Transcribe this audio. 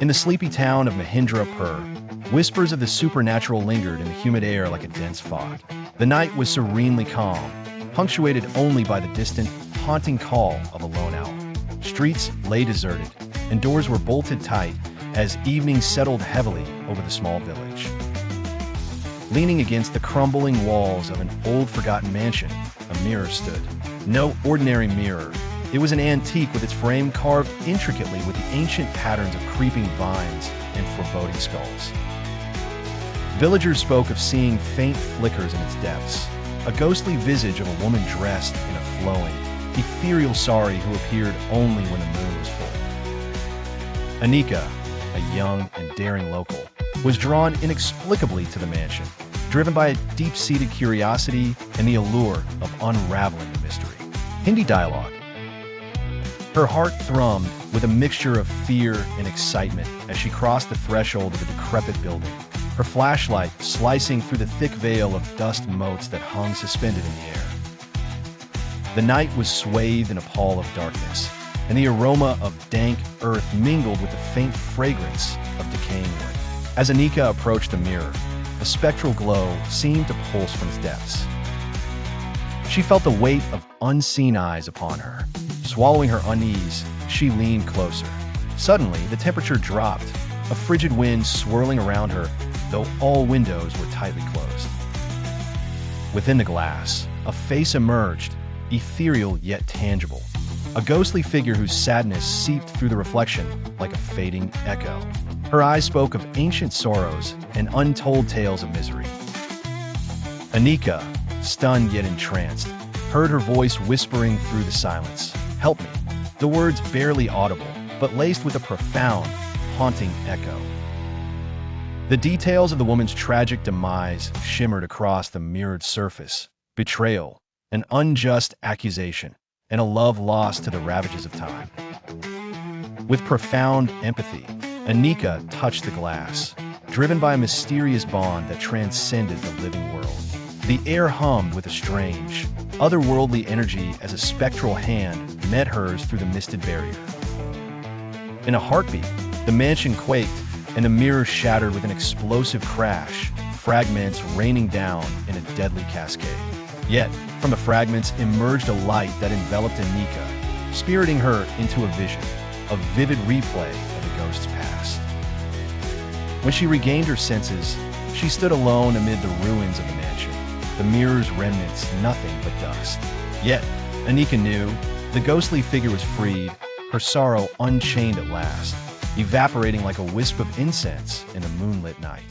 In the sleepy town of Mahindrapur, whispers of the supernatural lingered in the humid air like a dense fog. The night was serenely calm, punctuated only by the distant, haunting call of a lone owl. Streets lay deserted, and doors were bolted tight as evening settled heavily over the small village. Leaning against the crumbling walls of an old forgotten mansion, a mirror stood. No ordinary mirror. It was an antique with its frame carved intricately with the ancient patterns of creeping vines and foreboding skulls. Villagers spoke of seeing faint flickers in its depths, a ghostly visage of a woman dressed in a flowing, ethereal sari who appeared only when the moon was full. Anika, a young and daring local, was drawn inexplicably to the mansion, driven by a deep-seated curiosity and the allure of unraveling the mystery. Hindi dialogue. Her heart thrummed with a mixture of fear and excitement as she crossed the threshold of the decrepit building, her flashlight slicing through the thick veil of dust motes that hung suspended in the air. The night was swathed in a pall of darkness, and the aroma of dank earth mingled with the faint fragrance of decaying wood. As Anika approached the mirror, a spectral glow seemed to pulse from its depths. She felt the weight of unseen eyes upon her. Swallowing her unease, she leaned closer. Suddenly, the temperature dropped, a frigid wind swirling around her, though all windows were tightly closed. Within the glass, a face emerged, ethereal yet tangible. A ghostly figure whose sadness seeped through the reflection like a fading echo. Her eyes spoke of ancient sorrows and untold tales of misery. Anika, stunned yet entranced, heard her voice whispering through the silence. "Help me." The words barely audible, but laced with a profound, haunting echo. The details of the woman's tragic demise shimmered across the mirrored surface. Betrayal, an unjust accusation, and a love lost to the ravages of time. With profound empathy, Anika touched the glass, driven by a mysterious bond that transcended the living world. The air hummed with a strange, otherworldly energy as a spectral hand met hers through the misted barrier. In a heartbeat, the mansion quaked, and the mirror shattered with an explosive crash, fragments raining down in a deadly cascade. Yet, from the fragments emerged a light that enveloped Anika, spiriting her into a vision, a vivid replay of the ghost's past. When she regained her senses, she stood alone amid the ruins of the mansion, the mirror's remnants nothing but dust. Yet, Anika knew, the ghostly figure was freed, her sorrow unchained at last, evaporating like a wisp of incense in the moonlit night.